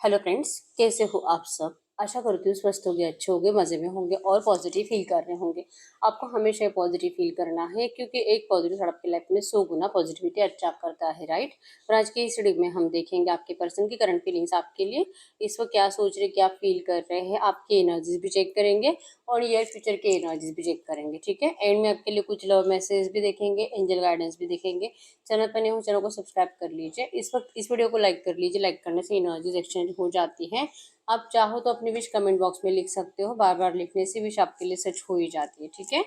Hello friends, कैसे हो आप सब। आशा करती हूँ स्वस्थ होंगे, अच्छे होंगे, मज़े में होंगे और पॉजिटिव फील कर रहे होंगे। आपको हमेशा पॉजिटिव फील करना है क्योंकि एक पॉजिटिव थॉट आपकी लाइफ में 100 गुना पॉजिटिविटी अट्रैक्ट करता है, राइट। और आज की इस रीडिंग में हम देखेंगे आपके पर्सन की करंट फीलिंग्स आपके लिए, इस वक्त क्या सोच रहे, क्या फील कर रहे हैं, आपकी एनर्जीज भी चेक करेंगे और नियर फ्यूचर की एनर्जीज भी चेक करेंगे, ठीक है। एंड में आपके लिए कुछ लव मैसेज भी देखेंगे, एंजल गाइडेंस भी देखेंगे। चैनल पर नए हो, चैनल को सब्सक्राइब कर लीजिए। इस वक्त इस वीडियो को लाइक कर लीजिए, लाइक करने से एनर्जीज एक्सचेंज हो जाती है। आप चाहो तो अपनी विश कमेंट बॉक्स में लिख सकते हो, बार बार लिखने से विश आपके लिए सच हो ही जाती है, ठीक है।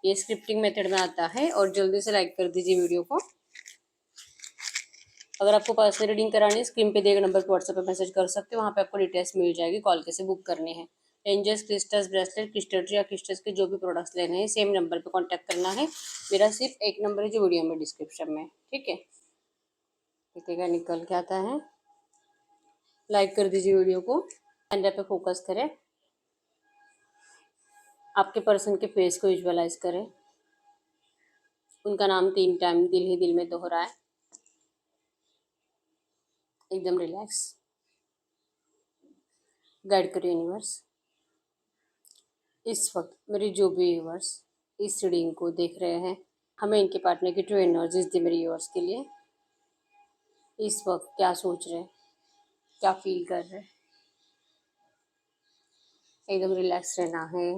ये स्क्रिप्टिंग मेथड में आता है और जल्दी से लाइक कर दीजिए वीडियो को। अगर आपको पर्सनल रीडिंग करानी है, स्क्रीन पे दिए गए नंबर पर व्हाट्सएप पे मैसेज कर सकते हो, वहाँ पे आपको डिटेल्स मिल जाएगी, कॉल कैसे बुक करने हैं। Angels, crystals, bracelet, crystal tree या क्रिस्टल्स के जो भी प्रोडक्ट्स लेने हैं सेम नंबर पे कांटेक्ट करना है। मेरा सिर्फ एक नंबर है जो वीडियो में डिस्क्रिप्शन में, ठीक है। देखिएगा निकल के आता है। लाइक कर दीजिए वीडियो को, कैमरा पे फोकस करें, आपके पर्सन के फेस को विजुअलाइज करें, उनका नाम 3 टाइम दिल ही दिल में दोहराए, एकदम रिलैक्स। गाइड करो यूनिवर्स। इस वक्त मेरे जो भी व्यूअर्स इस रीडिंग को देख रहे हैं, हमें इनके पार्टनर की ट्रू एनर्जीज दी मेरे व्यूअर्स के लिए। इस वक्त क्या सोच रहे हैं, क्या फील कर रहे हैं, एकदम रिलैक्स रहना है।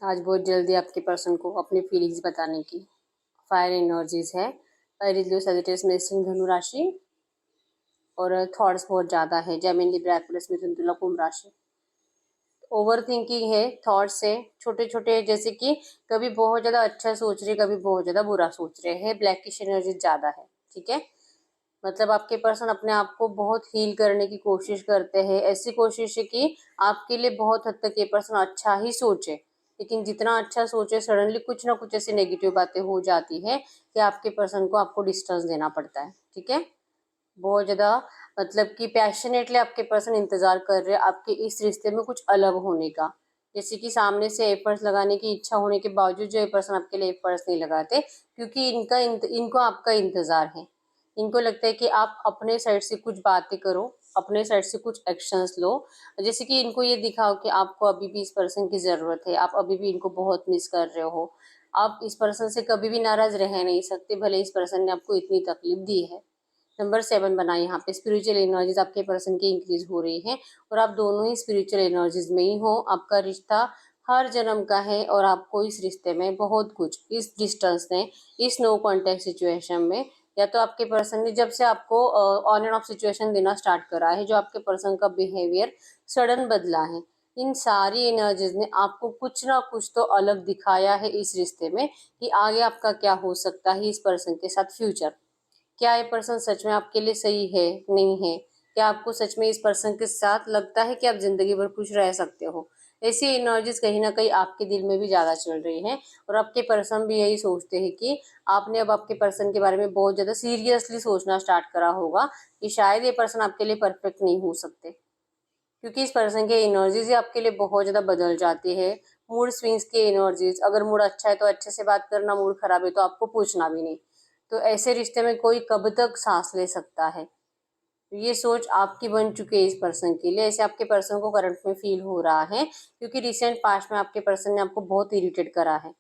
आज बहुत जल्दी आपके पर्सन को अपनी फीलिंग्स बताने की फायर एनर्जीज है। लियो, सजिटेरियस, मेषिंग, धनु राशि और थॉट्स बहुत ज़्यादा है। जेमिनी, लिब्रा, एक्वेरियस, मिथुन, तुला, कुंभ राशि। ओवर थिंकिंग है, थॉट्स है छोटे छोटे, जैसे कि कभी बहुत ज़्यादा अच्छा सोच रहे, कभी बहुत ज़्यादा बुरा सोच रहे हैं। ब्लैकिश एनर्जी ज़्यादा है, ठीक है। मतलब आपके पर्सन अपने आप को बहुत हील करने की कोशिश करते हैं। ऐसी कोशिश है कि आपके लिए बहुत हद तक ये पर्सन अच्छा ही सोचे, लेकिन जितना अच्छा सोचे सडनली कुछ ना कुछ ऐसी नेगेटिव बातें हो जाती है कि आपके पर्सन को आपको डिस्टेंस देना पड़ता है, ठीक है। बहुत ज़्यादा मतलब कि पैशनेटली आपके पर्सन इंतज़ार कर रहे हैं आपके इस रिश्ते में कुछ अलग होने का। जैसे कि सामने से एफर्ट्स लगाने की इच्छा होने के बावजूद जो ये पर्सन आपके लिए एफर्ट्स नहीं लगाते, क्योंकि इनको आपका इंतज़ार है। इनको लगता है कि आप अपने साइड से कुछ बातें करो, अपने साइड से कुछ एक्शंस लो। जैसे कि इनको ये दिखाओ कि आपको अभी भी इस पर्सन की ज़रूरत है, आप अभी भी इनको बहुत मिस कर रहे हो। आप इस पर्सन से कभी भी नाराज़ रह नहीं सकते, भले इस पर्सन ने आपको इतनी तकलीफ दी है। नंबर 7 बना यहाँ पे। स्पिरिचुअल एनर्जीज आपके पर्सन की इंक्रीज हो रही है और आप दोनों ही स्पिरिचुअल एनर्जीज में ही हो। आपका रिश्ता हर जन्म का है और आपको इस रिश्ते में बहुत कुछ, इस डिस्टेंस ने, इस नो कॉन्टेक्ट सिचुएशन में, या तो आपके पर्सन ने जब से आपको ऑन एंड ऑफ सिचुएशन देना स्टार्ट करा है, जो आपके पर्सन का बिहेवियर सडन बदला है, इन सारी एनर्जीज ने आपको कुछ ना कुछ तो अलग दिखाया है इस रिश्ते में कि आगे आपका क्या हो सकता है इस पर्सन के साथ फ्यूचर। क्या ये पर्सन सच में आपके लिए सही है, नहीं है। क्या आपको सच में इस पर्सन के साथ लगता है कि आप जिंदगी भर खुश रह सकते हो। ऐसी एनर्जीज कहीं ना कहीं आपके दिल में भी ज़्यादा चल रही हैं और आपके पर्सन भी यही सोचते हैं कि आपने अब आपके पर्सन के बारे में बहुत ज़्यादा सीरियसली सोचना स्टार्ट करा होगा कि शायद ये पर्सन आपके लिए परफेक्ट नहीं हो सकते, क्योंकि इस पर्सन की एनर्जीज ही आपके लिए बहुत ज़्यादा बदल जाती है। मूड स्विंग्स की एनर्जीज, अगर मूड अच्छा है तो अच्छे से बात करना, मूड खराब है तो आपको पूछना भी नहीं। तो ऐसे रिश्ते में कोई कब तक सांस ले सकता है, ये सोच आपकी बन चुकी है इस पर्सन के लिए। ऐसे आपके पर्सन को करंट में फील हो रहा है क्योंकि रिसेंट पास्ट में आपके पर्सन ने आपको बहुत इरिटेट करा है।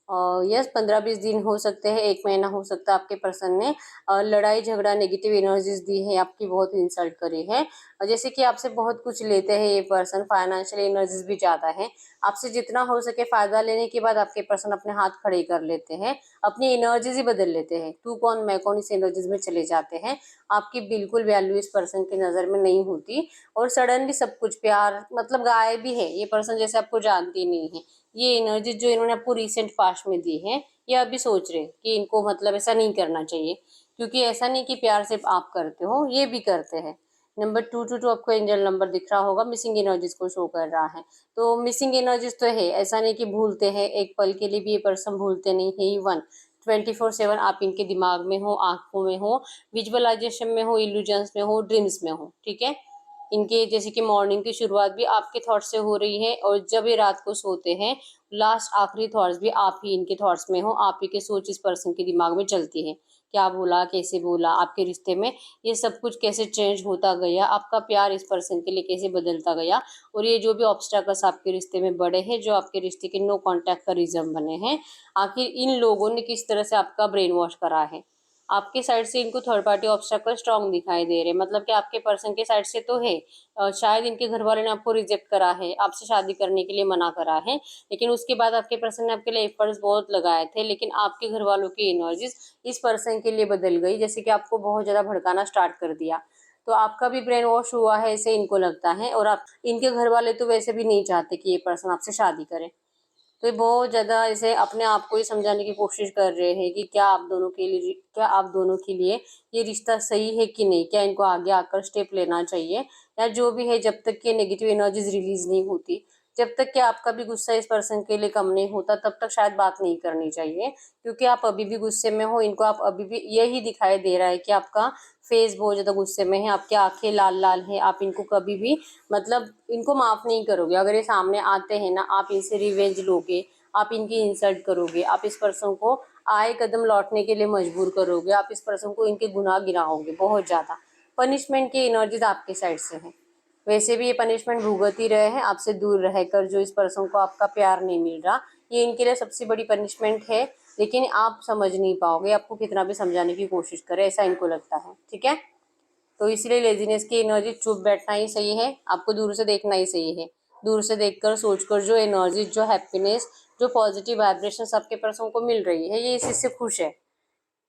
और यस, 15-20 दिन हो सकते हैं, 1 महीना हो सकता है, आपके पर्सन ने लड़ाई झगड़ा नेगेटिव एनर्जीज दी है, आपकी बहुत इंसल्ट करी है। और जैसे कि आपसे बहुत कुछ लेते हैं ये पर्सन, फाइनेंशियल एनर्जीज भी ज़्यादा है। आपसे जितना हो सके फ़ायदा लेने के बाद आपके पर्सन अपने हाथ खड़े कर लेते हैं, अपनी एनर्जीज ही बदल लेते हैं। तू कौन मैं कौन, इस एनर्जीज में चले जाते हैं। आपकी बिल्कुल वैल्यू इस पर्सन की नज़र में नहीं होती और सडनली सब कुछ प्यार मतलब गायब ही है। ये पर्सन जैसे आपको जानती नहीं है। ये एनर्जी जो इन्होंने आपको रिसेंट पास्ट में दी है, ये अभी सोच रहे कि इनको मतलब ऐसा नहीं करना चाहिए, क्योंकि ऐसा नहीं कि प्यार सिर्फ आप करते हो, ये भी करते हैं। नंबर 222 आपको एंजल नंबर दिख रहा होगा, मिसिंग एनर्जीज को शो कर रहा है। तो मिसिंग एनर्जीज तो है, ऐसा नहीं कि भूलते हैं, एक पल के लिए भी ये पर्सन भूलते नहीं है। इवन 24/7 आप इनके दिमाग में हो, आंखों में हो, विजुअलाइजेशन में हो, इल्यूजन्स में हो, ड्रीम्स में हो, ठीक है। इनके जैसे कि मॉर्निंग की शुरुआत भी आपके थॉट से हो रही है और जब ये रात को सोते हैं लास्ट आखिरी थॉट्स भी आप ही इनके थॉट्स में हो, आप ही के सोच इस पर्सन के दिमाग में चलती है। क्या बोला, कैसे बोला आपके रिश्ते में, ये सब कुछ कैसे चेंज होता गया, आपका प्यार इस पर्सन के लिए कैसे बदलता गया, और ये जो भी ऑब्स्टैकल्स आपके रिश्ते में बढ़े हैं, जो आपके रिश्ते के नो कांटेक्ट का रीजन बने हैं, आखिर इन लोगों ने किस तरह से आपका ब्रेन वॉश करा है। आपके साइड से इनको थर्ड पार्टी ऑब्स्टैकल स्ट्रांग दिखाई दे रहे, मतलब कि आपके पर्सन के साइड से तो है, शायद इनके घर वाले ने आपको रिजेक्ट करा है, आपसे शादी करने के लिए मना करा है, लेकिन उसके बाद आपके पर्सन ने आपके लिए एफर्ट्स बहुत लगाए थे, लेकिन आपके घर वालों की एनर्जीज इस पर्सन के लिए बदल गई, जैसे कि आपको बहुत ज्यादा भड़काना स्टार्ट कर दिया। तो आपका भी ब्रेन वॉश हुआ है ऐसे इनको लगता है, और आप इनके घर वाले तो वैसे भी नहीं चाहते कि ये पर्सन आपसे शादी करे। तो ये बहुत ज़्यादा ऐसे अपने आप को ही समझाने की कोशिश कर रहे हैं कि क्या आप दोनों के लिए ये रिश्ता सही है कि नहीं, क्या इनको आगे आकर स्टेप लेना चाहिए, या जो भी है, जब तक कि नेगेटिव एनर्जीज रिलीज नहीं होती, जब तक कि आपका भी गुस्सा इस पर्सन के लिए कम नहीं होता, तब तक शायद बात नहीं करनी चाहिए, क्योंकि आप अभी भी गुस्से में हो। इनको आप अभी भी यही दिखाई दे रहा है कि आपका फेस बहुत ज़्यादा गुस्से में है, आपकी आंखें लाल लाल है, आप इनको कभी भी, मतलब इनको माफ़ नहीं करोगे। अगर ये सामने आते हैं ना, आप इनसे रिवेंज लोगे, आप इनकी इंसल्ट करोगे, आप इस पर्सन को आए कदम लौटने के लिए मजबूर करोगे, आप इस पर्सन को इनके गुनाह गिनाओगे बहुत ज़्यादा। पनिशमेंट की एनर्जीज आपके साइड से है, वैसे भी ये पनिशमेंट भुगत ही रहे हैं आपसे दूर रहकर, जो इस पर्सन को आपका प्यार नहीं मिल रहा, ये इनके लिए सबसे बड़ी पनिशमेंट है, लेकिन आप समझ नहीं पाओगे, आपको कितना भी समझाने की कोशिश करें, ऐसा इनको लगता है। ठीक है, तो इसलिए लेजीनेस की एनर्जी चुप बैठना ही सही है, आपको दूर से देखना ही सही है। दूर से देखकर सोचकर जो एनर्जी, जो हैप्पीनेस, जो पॉजिटिव वाइब्रेशन आपके पर्सन को मिल रही है, ये इसी से खुश है,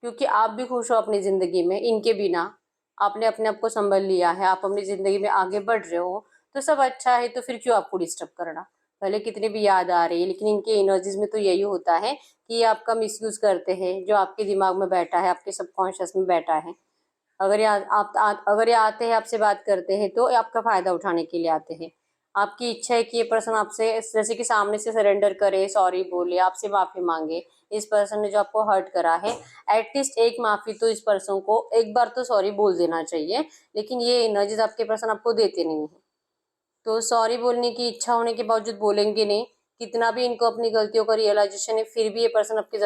क्योंकि आप भी खुश हो अपनी ज़िंदगी में इनके बिना। आपने अपने आप को संभल लिया है, आप अपनी ज़िंदगी में आगे बढ़ रहे हो, तो सब अच्छा है, तो फिर क्यों आपको डिस्टर्ब करना। भले कितनी भी याद आ रही है, लेकिन इनके एनर्जीज में तो यही होता है कि ये आपका मिसयूज़ करते हैं, जो आपके दिमाग में बैठा है, आपके सबकॉन्शियस में बैठा है। अगर ये आते हैं, आपसे बात करते हैं, तो ये आपका फ़ायदा उठाने के लिए आते हैं। आपकी इच्छा है कि ये पर्सन आपसे जैसे कि सामने से सरेंडर करे, सॉरी बोले, आपसे माफ़ी मांगे। इस पर्सन ने जो आपको हर्ट करा है, एटलीस्ट एक माफ़ी तो इस पर्सन को एक बार तो सॉरी बोल देना चाहिए, लेकिन ये एनर्जीज आपके पर्सन आपको देते नहीं है। तो सॉरी बोलने की इच्छा होने के बावजूद बोलेंगे नहीं, कितना भी इनको अपनी गलतियों का रियलाइजेशन है, फिर भी ये पर्सन अपनी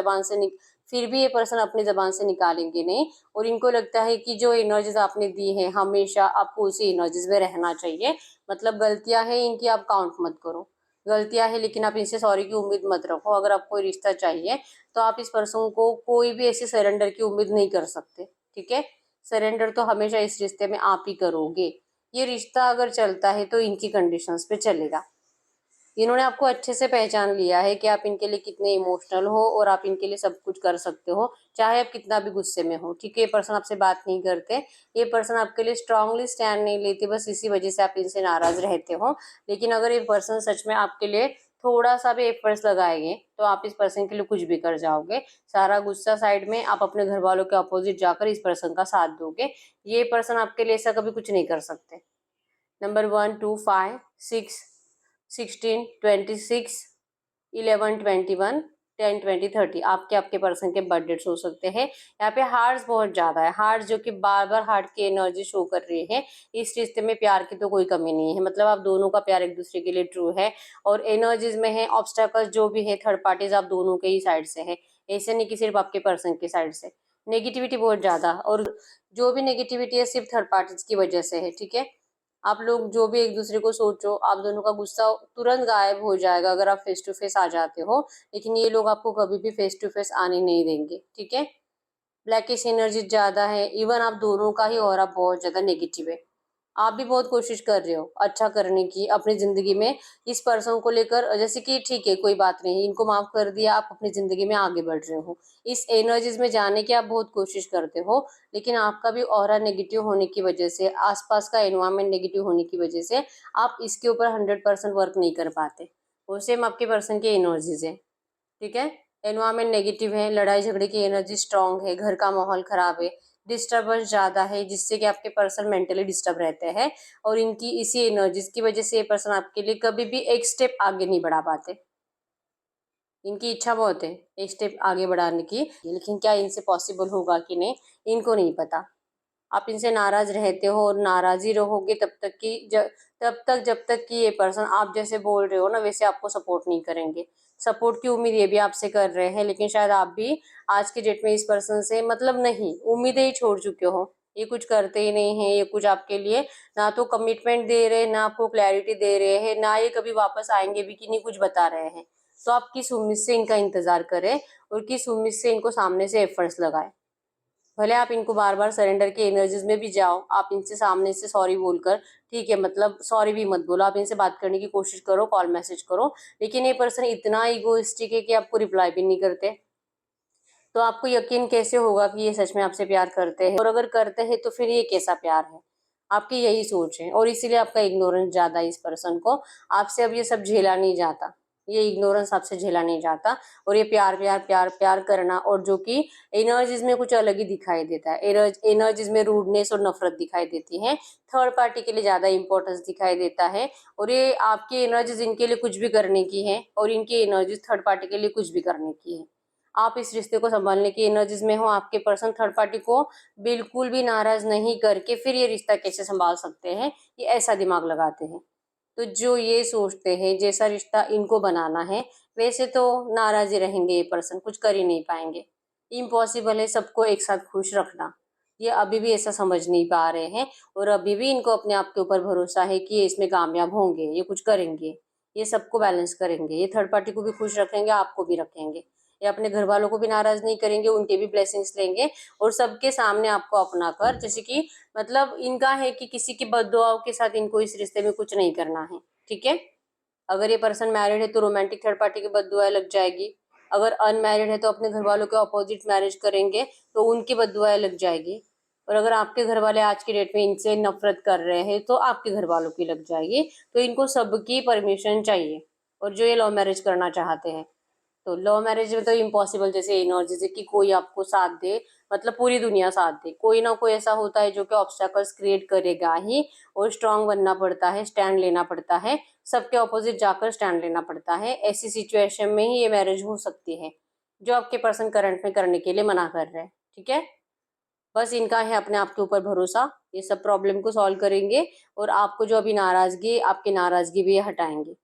ज़बान से निकालेंगे नहीं, और इनको लगता है कि जो एनर्जीज आपने दी है, हमेशा आपको उसी एनर्जीज में रहना चाहिए। मतलब गलतियां हैं इनकी, आप काउंट मत करो। गलतियां हैं, लेकिन आप इनसे सॉरी की उम्मीद मत रखो। अगर आपको रिश्ता चाहिए, तो आप इस पर्सन को कोई भी ऐसे सरेंडर की उम्मीद नहीं कर सकते। ठीक है, सरेंडर तो हमेशा इस रिश्ते में आप ही करोगे। ये रिश्ता अगर चलता है तो इनकी कंडीशंस पे चलेगा। इन्होंने आपको अच्छे से पहचान लिया है कि आप इनके लिए कितने इमोशनल हो, और आप इनके लिए सब कुछ कर सकते हो, चाहे आप कितना भी गुस्से में हो। ठीक है, ये पर्सन आपसे बात नहीं करते, ये पर्सन आपके लिए स्ट्रांगली स्टैंड नहीं लेते, बस इसी वजह से आप इनसे नाराज रहते हो। लेकिन अगर ये पर्सन सच में आपके लिए थोड़ा सा भी एफर्ट्स लगाएंगे, तो आप इस पर्सन के लिए कुछ भी कर जाओगे। सारा गुस्सा साइड में, आप अपने घर वालों के अपोजिट जाकर इस पर्सन का साथ दोगे। ये पर्सन आपके लिए ऐसा कभी कुछ नहीं कर सकते। नंबर 1 2 5 6 16 26 11 21 10 20 30 आपके आपके पर्सन के बर्थ डेट्स हो सकते हैं। यहाँ पे हार्ट्स बहुत ज्यादा है, हार्ट जो कि बार बार हार्ट की एनर्जी शो कर रही है। इस रिश्ते में प्यार की तो कोई कमी नहीं है, मतलब आप दोनों का प्यार एक दूसरे के लिए ट्रू है, और एनर्जीज में है ऑब्स्टेकल्स जो भी है, थर्ड पार्टीज आप दोनों के ही साइड से है, ऐसे नहीं कि सिर्फ आपके पर्सन की साइड से। नेगेटिविटी बहुत ज्यादा, और जो भी नेगेटिविटी है सिर्फ थर्ड पार्टीज की वजह से है। ठीक है, आप लोग जो भी एक दूसरे को सोचो, आप दोनों का गुस्सा तुरंत गायब हो जाएगा अगर आप फेस टू फेस आ जाते हो, लेकिन ये लोग आपको कभी भी फेस टू फेस आने नहीं देंगे। ठीक है, ब्लैकिश एनर्जी ज्यादा है, इवन आप दोनों का ही ऑरा बहुत ज्यादा नेगेटिव है। आप भी बहुत कोशिश कर रहे हो अच्छा करने की अपनी जिंदगी में, इस पर्सन को लेकर, जैसे कि ठीक है कोई बात नहीं, इनको माफ कर दिया, आप अपनी जिंदगी में आगे बढ़ रहे हो, इस एनर्जीज में जाने की आप बहुत कोशिश करते हो, लेकिन आपका भी ऑरा नेगेटिव होने की वजह से, आसपास का एनवायरमेंट नेगेटिव होने की वजह से आप इसके ऊपर 100% वर्क नहीं कर पाते। वो सेम आपके पर्सन की एनर्जीज है। ठीक है, एनवायरमेंट नेगेटिव है, लड़ाई झगड़े की एनर्जी स्ट्रांग है, घर का माहौल खराब है, डिस्टर्बेंस ज्यादा है, जिससे कि आपके पर्सन मेंटली डिस्टर्ब रहते हैं, और इनकी इसी एनर्जीज की वजह से ये पर्सन आपके लिए कभी भी एक स्टेप आगे नहीं बढ़ा पाते। इनकी इच्छा बहुत है एक स्टेप आगे बढ़ाने की, लेकिन क्या इनसे पॉसिबल होगा कि नहीं, इनको नहीं पता। आप इनसे नाराज रहते हो, और नाराज ही रहोगे तब तक कि तब तक जब तक कि ये पर्सन आप जैसे बोल रहे हो ना वैसे आपको सपोर्ट नहीं करेंगे। सपोर्ट की उम्मीद ये भी आपसे कर रहे हैं, लेकिन शायद आप भी आज की डेट में इस पर्सन से मतलब नहीं, उम्मीदें ही छोड़ चुके हो। ये कुछ करते ही नहीं है, ये कुछ आपके लिए ना तो कमिटमेंट दे रहे हैं, ना आपको क्लैरिटी दे रहे हैं, ना ये कभी वापस आएंगे भी कि नहीं कुछ बता रहे हैं। तो आप किस उम्मीद से इनका इंतजार करें और किस उम्मीद से इनको सामने से एफर्ट्स लगाएं। भले आप इनको बार बार सरेंडर की एनर्जीज में भी जाओ, आप इनसे सामने से सॉरी बोलकर, ठीक है मतलब सॉरी भी मत बोलो, आप इनसे बात करने की कोशिश करो, कॉल मैसेज करो, लेकिन ये पर्सन इतना ईगोइस्टिक है कि आपको रिप्लाई भी नहीं करते। तो आपको यकीन कैसे होगा कि ये सच में आपसे प्यार करते हैं, और अगर करते हैं तो फिर ये कैसा प्यार है। आपकी यही सोच है और इसीलिए आपका इग्नोरेंस ज्यादा है इस पर्सन को। आपसे अब ये सब झेला नहीं जाता, ये इग्नोरेंस आपसे झेला नहीं जाता, और ये प्यार प्यार प्यार प्यार करना, और जो कि एनर्जीज में कुछ अलग ही दिखाई देता है। एनर्जीज में रूडनेस और नफरत दिखाई देती है, थर्ड पार्टी के लिए ज्यादा इंपॉर्टेंस दिखाई देता है, और ये आपकी एनर्जीज इनके लिए कुछ भी करने की है और इनकी एनर्जीज थर्ड पार्टी के लिए कुछ भी करने की है। आप इस रिश्ते को संभालने की एनर्जीज में हो, आपके पर्सन थर्ड पार्टी को बिल्कुल भी नाराज नहीं करके फिर ये रिश्ता कैसे संभाल सकते हैं, ये ऐसा दिमाग लगाते हैं। तो जो ये सोचते हैं जैसा रिश्ता इनको बनाना है वैसे तो नाराज ही रहेंगे, ये पर्सन कुछ कर ही नहीं पाएंगे। इम्पॉसिबल है सबको एक साथ खुश रखना, ये अभी भी ऐसा समझ नहीं पा रहे हैं, और अभी भी इनको अपने आप के ऊपर भरोसा है कि ये इसमें कामयाब होंगे, ये कुछ करेंगे, ये सबको बैलेंस करेंगे, ये थर्ड पार्टी को भी खुश रखेंगे, आपको भी रखेंगे, ये अपने घर वालों को भी नाराज नहीं करेंगे, उनके भी ब्लेसिंग्स लेंगे, और सबके सामने आपको अपना कर, जैसे कि मतलब इनका है कि किसी की बददुआओं के साथ इनको इस रिश्ते में कुछ नहीं करना है। ठीक है, अगर ये पर्सन मैरिड है तो रोमांटिक थर्ड पार्टी की बददुआएं लग जाएगी, अगर अनमैरिड है तो अपने घर वालों के अपोजिट मैरिज करेंगे तो उनकी बददुआएं लग जाएगी, और अगर आपके घर वाले आज की डेट में इनसे नफरत कर रहे हैं तो आपके घर वालों की लग जाएगी। तो इनको सबकी परमिशन चाहिए, और जो ये लव मैरिज करना चाहते हैं, तो लव मैरिज में तो इम्पॉसिबल जैसे एनर्जी है कि कोई आपको साथ दे, मतलब पूरी दुनिया साथ दे, कोई ना कोई ऐसा होता है जो कि ऑब्स्टेकल्स क्रिएट करेगा ही, और स्ट्रांग बनना पड़ता है, स्टैंड लेना पड़ता है, सबके ऑपोजिट जाकर स्टैंड लेना पड़ता है। ऐसी सिचुएशन में ही ये मैरिज हो सकती है जो आपके पर्सन करंट में करने के लिए मना कर रहे हैं। ठीक है, बस इनका है अपने आप के ऊपर भरोसा, ये सब प्रॉब्लम को सॉल्व करेंगे, और आपको जो अभी नाराजगी, आपकी नाराजगी भी ये हटाएंगे।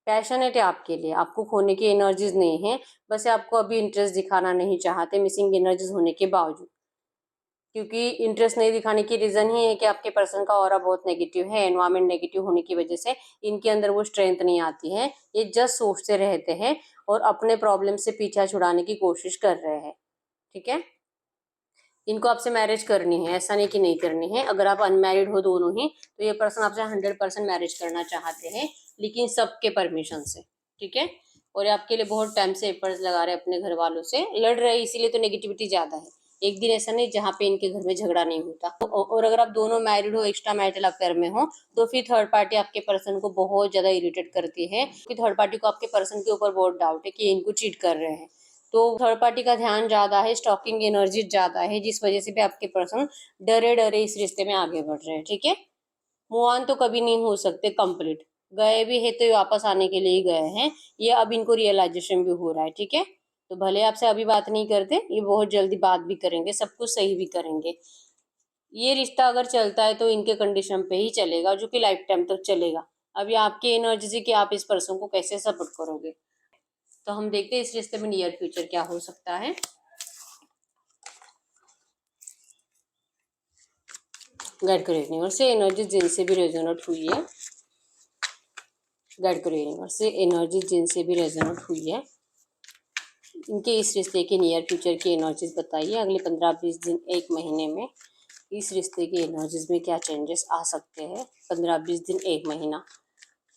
पैशनेट है आपके लिए, आपको खोने की एनर्जीज नहीं है, बस ये आपको अभी इंटरेस्ट दिखाना नहीं चाहते मिसिंग एनर्जीज होने के बावजूद, क्योंकि इंटरेस्ट नहीं दिखाने की रीजन ही है कि आपके पर्सन का ऑरा बहुत नेगेटिव है, एनवायरमेंट नेगेटिव होने की वजह से इनके अंदर वो स्ट्रेंथ नहीं आती है, ये जस्ट सोचते रहते हैं और अपने प्रॉब्लम से पीछा छुड़ाने की कोशिश कर रहे हैं। ठीक है, इनको आपसे मैरिज करनी है, ऐसा नहीं कि नहीं करनी है। अगर आप अनमैरिड हो दोनों ही तो ये पर्सन आपसे 100% मैरिज करना चाहते हैं, लेकिन सबके परमिशन से। ठीक है, और ये आपके लिए बहुत टाइम से एफर्ट्स लगा रहे हैं, अपने घर वालों से लड़ रहे हैं, इसीलिए तो नेगेटिविटी ज्यादा है। एक दिन ऐसा नहीं जहाँ पे इनके घर में झगड़ा नहीं होता। और अगर आप दोनों मैरिड हो, एक्स्ट्रा मैरिटल अफेयर में हो, तो फिर थर्ड पार्टी आपके पर्सन को बहुत ज्यादा इरिटेट करती है, क्योंकि थर्ड पार्टी को आपके पर्सन के ऊपर बहुत डाउट है कि ये इनको चीट कर रहे हैं। तो थर्ड पार्टी का ध्यान ज्यादा है, स्टॉकिंग एनर्जी ज्यादा है, जिस वजह से भी आपके पर्सन डरे डरे इस रिश्ते में आगे बढ़ रहे हैं। ठीक है, मूव ऑन तो कभी नहीं हो सकते कंप्लीट, गए भी है तो ये वापस आने के लिए ही गए हैं, ये अब इनको रियलाइजेशन भी हो रहा है। ठीक है, तो भले आपसे अभी बात नहीं करते, ये बहुत जल्दी बात भी करेंगे, सब कुछ सही भी करेंगे। ये रिश्ता अगर चलता है तो इनके कंडीशन पे ही चलेगा, जो कि लाइफ टाइम तक चलेगा। अभी आपकी एनर्जी से कि आप इस पर्सन को कैसे सपोर्ट करोगे। तो हम देखते हैं इस रिश्ते में नियर फ्यूचर क्या हो सकता है। गाइड करो यूनिवर्स से एनर्जी जिनसे भी रेजोनेट हुई है, गाइड करो यूनिवर्स से एनर्जी जिनसे भी रेजोनेट हुई है, इनके इस रिश्ते के नियर फ्यूचर की एनर्जीज बताइए। अगले 15-20 दिन, एक महीने में इस रिश्ते की एनर्जीज में क्या चेंजेस आ सकते हैं। 15-20 दिन, एक महीना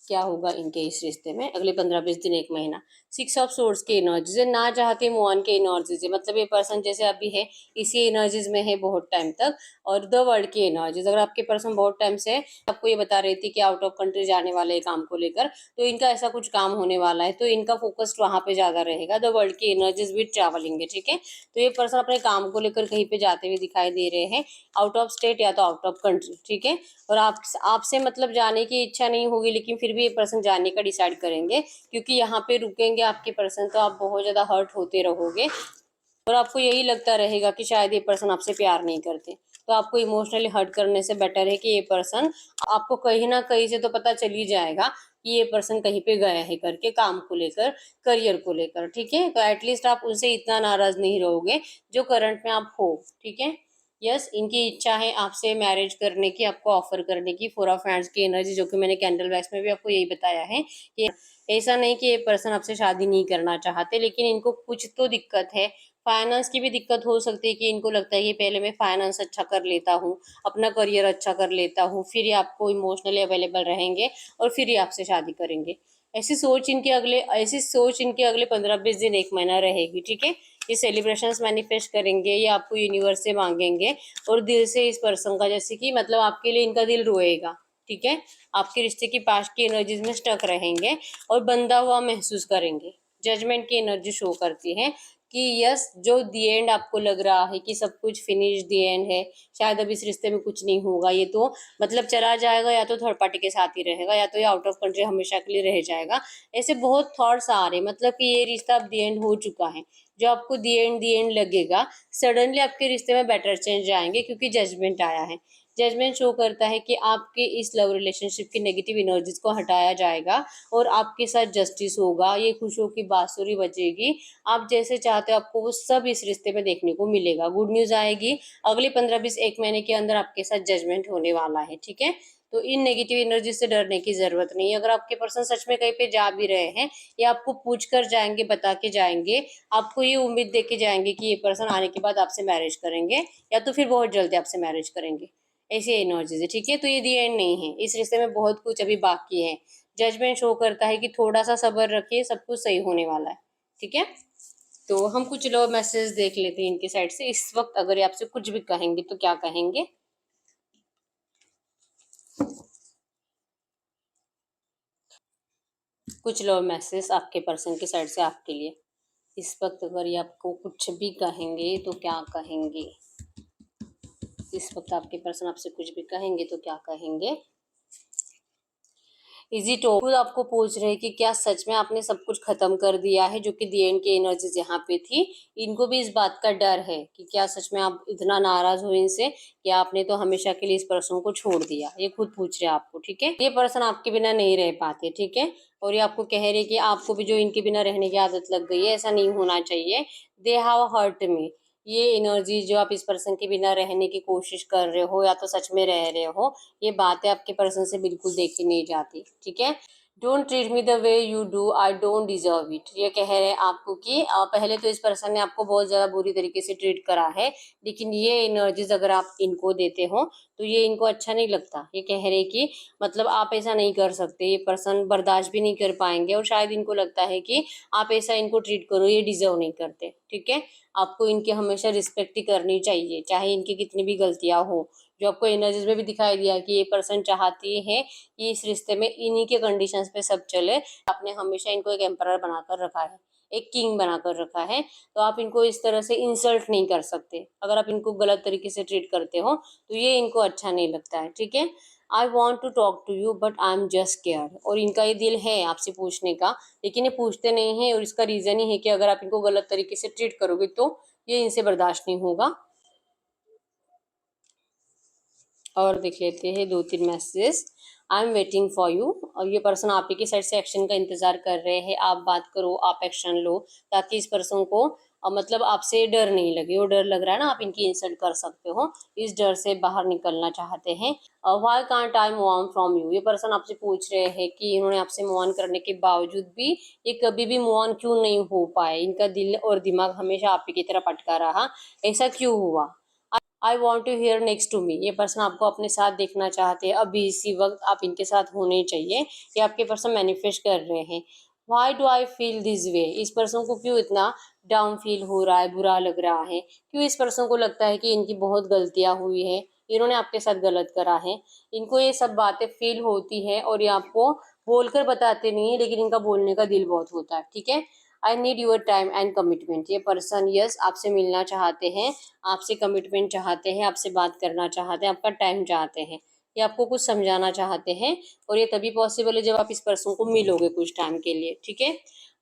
क्या होगा इनके इस रिश्ते में, अगले 15-20 दिन, एक महीना। 6 ऑफ सोर्स की एनर्जीज है, ना चाहते मूव ऑन की एनर्जीज है, मतलब ये पर्सन जैसे अभी है इसी एनर्जीज में है बहुत टाइम तक। और द वर्ल्ड की एनर्जीज, अगर आपके पर्सन बहुत टाइम से आपको ये बता रही थी कि आउट ऑफ कंट्री जाने वाले हैं काम को लेकर, तो इनका ऐसा कुछ काम होने वाला है, तो इनका फोकस वहां पे ज्यादा रहेगा। द वर्ल्ड की एनर्जीज विद ट्रैवलिंग है। ठीक है, तो ये पर्सन अपने काम को लेकर कहीं पे जाते हुए दिखाई दे रहे हैं, आउट ऑफ स्टेट या तो आउट ऑफ कंट्री। ठीक है, और आपसे मतलब जाने की इच्छा नहीं होगी, लेकिन फिर भी ये पर्सन जाने का डिसाइड करेंगे, क्योंकि यहाँ पे रुकेंगे आपके पर्सन तो आप बहुत ज्यादा हर्ट होते रहोगे, और आपको यही लगता रहेगा कि शायद ये पर्सन आपसे प्यार नहीं करते। तो आपको इमोशनली हर्ट करने से बेटर है कि ये पर्सन, आपको कहीं ना कहीं से तो पता चल ही जाएगा कि ये पर्सन कहीं पे गया है करके, काम को लेकर, करियर को लेकर, ठीक है। तो एटलीस्ट आप उनसे इतना नाराज नहीं रहोगे जो करंट में आप हो, ठीक है। यस, इनकी इच्छा है आपसे मैरिज करने की, आपको ऑफर करने की, 4 ऑफ हैंड्स की एनर्जी, जो कि मैंने कैंडल वैक्स में भी आपको यही बताया है कि ऐसा नहीं कि ये पर्सन आपसे शादी नहीं करना चाहते, लेकिन इनको कुछ तो दिक्कत है। फाइनेंस की भी दिक्कत हो सकती है कि इनको लगता है कि पहले मैं फाइनेंस अच्छा कर लेता हूँ, अपना करियर अच्छा कर लेता हूँ, फिर ये आपको इमोशनली अवेलेबल रहेंगे और फिर ये आपसे शादी करेंगे। ऐसी सोच इनके अगले 15-20 दिन, 1 महीना रहेगी, ठीक है। ये सेलिब्रेशंस मैनिफेस्ट करेंगे, ये आपको यूनिवर्स से मांगेंगे और दिल से इस पर्सन का, जैसे कि मतलब आपके लिए इनका दिल रोएगा, ठीक है। आपके रिश्ते की पास्ट की एनर्जीज में स्टक रहेंगे और बंधा हुआ महसूस करेंगे। जजमेंट की एनर्जी शो करती है कि यस, जो दी एंड आपको लग रहा है कि सब कुछ फिनिश दी एंड है, शायद अब इस रिश्ते में कुछ नहीं होगा, ये तो मतलब चला जाएगा, या तो थर्ड पार्टी के साथ ही रहेगा, या तो ये आउट ऑफ कंट्री हमेशा के लिए रह जाएगा। ऐसे बहुत थॉट्स आ रहे, मतलब कि ये रिश्ता अब दी एंड हो चुका है। जो आपको दी एंड लगेगा, सडनली आपके रिश्ते में बेटर चेंज आएंगे, क्योंकि जजमेंट आया है। जजमेंट शो करता है कि आपके इस लव रिलेशनशिप की नेगेटिव एनर्जीज को हटाया जाएगा और आपके साथ जस्टिस होगा। ये खुशियों की बांसुरी बजेगी, आप जैसे चाहते हो आपको वो सब इस रिश्ते में देखने को मिलेगा। गुड न्यूज आएगी, अगले 15-20 1 महीने के अंदर आपके साथ जजमेंट होने वाला है, ठीक है। तो इन नेगेटिव एनर्जी से डरने की जरूरत नहीं है। अगर आपके पर्सन सच में कहीं पे जा भी रहे हैं, या आपको पूछ कर जाएंगे, बता के जाएंगे, आपको ये उम्मीद दे के जाएंगे कि ये पर्सन आने के बाद आपसे मैरिज करेंगे, या तो फिर बहुत जल्दी आपसे मैरिज करेंगे, ऐसी एनर्जीज है, ठीक है। तो ये दी एंड नहीं है, इस रिश्ते में बहुत कुछ अभी बाकी है। जजमेंट शो करता है कि थोड़ा सा सब्र रखिए, सब कुछ सही होने वाला है, ठीक है। तो हम कुछ लो मैसेज देख लेते हैं इनके साइड से इस वक्त, अगर ये आपसे कुछ भी कहेंगे तो क्या कहेंगे। कुछ लो मैसेज आपके पर्सन की साइड से आपके लिए इस वक्त, अगर ये आपको कुछ भी कहेंगे तो क्या कहेंगे। इस वक्त आपके पर्सन आपसे कुछ भी कहेंगे तो क्या कहेंगे। इजी टॉक, खुद आपको पूछ रहे हैं कि क्या सच में आपने सब कुछ खत्म कर दिया है, जो कि दी एंड की एनर्जीज यहाँ पे थी। इनको भी इस बात का डर है कि क्या सच में आप इतना नाराज हो इनसे, या आपने तो हमेशा के लिए इस पर्सन को छोड़ दिया। ये खुद पूछ रहे हैं आपको, ठीक है। ये पर्सन आपके बिना नहीं रह पाते, ठीक है। और ये आपको कह रहे कि आपको भी जो इनके बिना रहने की आदत लग गई है, ऐसा नहीं होना चाहिए। They have hurt me. ये एनर्जी जो आप इस पर्सन के बिना रहने की कोशिश कर रहे हो, या तो सच में रह रहे हो, ये बातें आपके पर्सन से बिल्कुल देखी नहीं जाती, ठीक है। Don't treat me the way you do, I don't deserve it. ये कह रहे हैं आपको कि पहले तो इस पर्सन ने आपको बहुत ज्यादा बुरी तरीके से ट्रीट करा है, लेकिन ये एनर्जीज अगर आप इनको देते हो तो ये इनको अच्छा नहीं लगता। ये कह रहे कि मतलब आप ऐसा नहीं कर सकते, ये पर्सन बर्दाश्त भी नहीं कर पाएंगे, और शायद इनको लगता है कि आप ऐसा इनको ट्रीट करो, ये डिजर्व नहीं करते, ठीक है। आपको इनकी हमेशा रिस्पेक्ट ही करनी चाहिए, चाहे इनकी कितनी भी गलतियां हो। जो आपको एनर्जीज में भी दिखाई दिया कि ये पर्सन चाहती है कि इस रिश्ते में इन्हीं के कंडीशंस पे सब चले। आपने हमेशा इनको एक एम्परर बनाकर रखा है, एक किंग बनाकर रखा है, तो आप इनको इस तरह से इंसल्ट नहीं कर सकते। अगर आप इनको गलत तरीके से ट्रीट करते हो तो ये इनको अच्छा नहीं लगता है, ठीक है। I want to talk to you but I am just care. और इनका ये दिल है आपसे पूछने का, लेकिन ये पूछते नहीं है, और इसका रीजन ही है कि अगर आप इनको गलत तरीके से ट्रीट करोगे तो ये इनसे बर्दाश्त नहीं होगा। और देख लेते हैं 2-3 messages. I am waiting for you. और ये पर्सन आप ही की साइड से एक्शन का इंतजार कर रहे हैं। आप बात करो, आप एक्शन लो, ताकि इस पर्सन को मतलब आपसे डर नहीं लगे। वो डर लग रहा है ना, आप इनकी इंसल्ट कर सकते हो, इस डर से बाहर निकलना चाहते हैं। Why can't I move on from you. ये पर्सन आपसे पूछ रहे हैं कि इन्होंने आपसे मूव ऑन करने के बावजूद भी ये कभी भी मूव ऑन क्यों नहीं हो पाए। इनका दिल और दिमाग हमेशा आप ही की तरफ अटका रहा, ऐसा क्यों हुआ। I want to here next to me. ये पर्सन आपको अपने साथ देखना चाहते हैं, अभी इसी वक्त आप इनके साथ होने चाहिए। ये आपके पर्सन मैनिफेस्ट कर रहे हैं। Why do I feel this way. इस पर्सन को क्यों इतना डाउन फील हो रहा है, बुरा लग रहा है, क्यों इस पर्सन को लगता है कि इनकी बहुत गलतियां हुई है, इन्होंने आपके साथ गलत करा है। इनको ये सब बातें फील होती है, और ये आपको बोलकर बताते नहीं है, लेकिन इनका बोलने का दिल बहुत होता है, ठीक है। I need your time and commitment. ये पर्सन यस आपसे मिलना चाहते हैं, आपसे कमिटमेंट चाहते हैं, आपसे बात करना चाहते हैं, आपका टाइम चाहते हैं, ये आपको कुछ समझाना चाहते हैं। और ये तभी पॉसिबल है जब आप इस पर्सन को मिलोगे कुछ टाइम के लिए, ठीक है।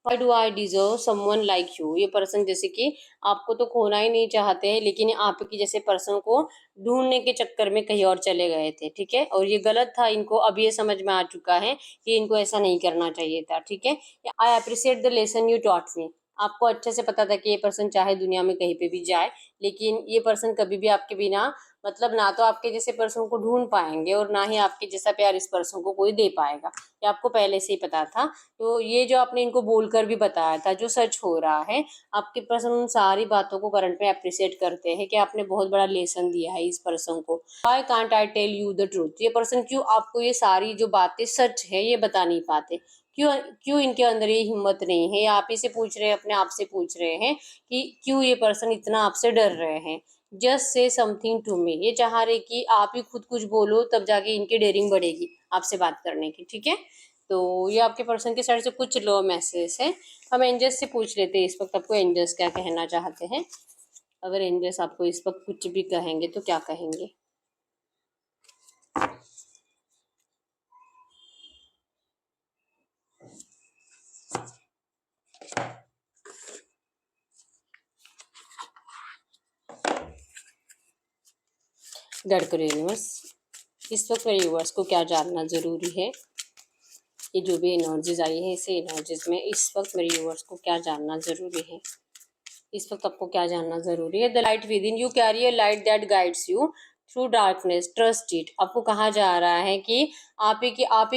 Why do I deserve someone like you. ये पर्सन जैसे कि आपको तो खोना ही नहीं चाहते हैं, लेकिन आपकी जैसे पर्सन को ढूंढने के चक्कर में कहीं और चले गए थे, ठीक है, और ये गलत था इनको, अब ये समझ में आ चुका है कि इनको ऐसा नहीं करना चाहिए था, ठीक है। I appreciate the lesson you taught me. आपको अच्छे से पता था कि ये पर्सन चाहे दुनिया में कहीं पे भी जाए, लेकिन ये पर्सन कभी भी आपके बिना मतलब ना तो आपके जैसे पर्सन को ढूंढ पाएंगे और ना ही आपके जैसा प्यार इस पर्सन को कोई दे पाएगा, ये आपको पहले से ही पता था। तो ये जो आपने इनको बोलकर भी बताया था जो सच हो रहा है, आपके पर्सन उन सारी बातों को करंट में अप्रिशिएट करते हैं कि आपने बहुत बड़ा लेसन दिया है इस पर्सन को। Why can't I tell you the truth. ये पर्सन क्यों आपको ये सारी जो बातें सच है ये बता नहीं पाते, क्यों क्यों इनके अंदर ये हिम्मत नहीं है। आप ही से पूछ रहे हैं, अपने आप से पूछ रहे हैं कि क्यों ये पर्सन इतना आपसे डर रहे हैं। Just say something to me. ये चाह रहे कि आप ही खुद कुछ बोलो, तब जाके इनकी डेयरिंग बढ़ेगी आपसे बात करने की, ठीक है। तो ये आपके पर्सन के साइड से कुछ लो मैसेज है। हम एंजल्स से पूछ लेते हैं इस वक्त आपको एंजल्स क्या कहना चाहते हैं। अगर एंजल्स आपको इस वक्त कुछ भी कहेंगे तो क्या कहेंगे। गढ़ करो यूनिवर्स, इस वक्त मेरे यूनिवर्स को क्या जानना जरूरी है। ये जो भी एनर्जीज आई है इसे एनर्जीज में इस वक्त मेरे यूनिवर्स को क्या जानना जरूरी है। इस वक्त आपको क्या जानना जरूरी है। The light with in you carry a light that guides you through darkness, trust it. आपको कहा जा रहा है कि आप ही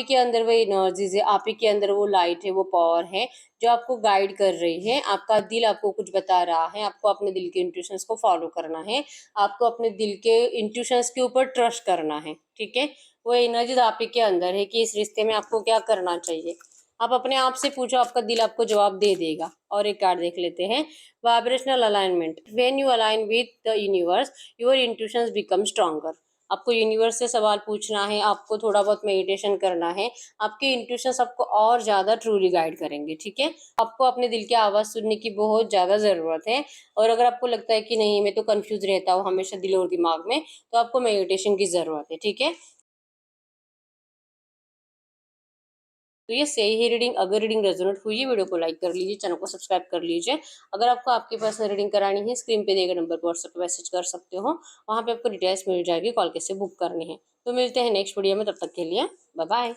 के अंदर वो एनर्जीज है, आप ही के अंदर वो लाइट है, वो पावर है जो आपको गाइड कर रही है। आपका दिल आपको कुछ बता रहा है, आपको अपने दिल के इंट्यूशंस को फॉलो करना है, आपको अपने दिल के इंट्यूशंस के ऊपर ट्रस्ट करना है, ठीक है। वो एनर्जीज आप ही के अंदर है कि इस रिश्ते में आपको क्या करना चाहिए। आप अपने आप से पूछो, आपका दिल आपको जवाब दे देगा। और एक कार्ड देख लेते हैं, vibrational alignment. When you align with the universe your intuitions become stronger. आपको यूनिवर्स से सवाल पूछना है, आपको थोड़ा बहुत मेडिटेशन करना है, आपके इंट्यूशंस आपको और ज़्यादा ट्रूली गाइड करेंगे, ठीक है। आपको अपने दिल की आवाज़ सुनने की बहुत ज़्यादा ज़रूरत है। और अगर आपको लगता है कि नहीं मैं तो कंफ्यूज रहता हूँ हमेशा दिल और दिमाग में, तो आपको मेडिटेशन की ज़रूरत है, ठीक है। तो ये सही ही रीडिंग। अगर रीडिंग रेजोनेट हुई है वीडियो को लाइक कर लीजिए, चैनल को सब्सक्राइब कर लीजिए। अगर आपको आपके पर्सनल रीडिंग करानी है स्क्रीन पे दिए गए नंबर पर व्हाट्सएप पे मैसेज कर सकते हो, वहाँ पे आपको डिटेल्स मिल जाएगी, कॉल कैसे बुक करनी है। तो मिलते हैं नेक्स्ट वीडियो में, तब तक के लिए बाय बाय।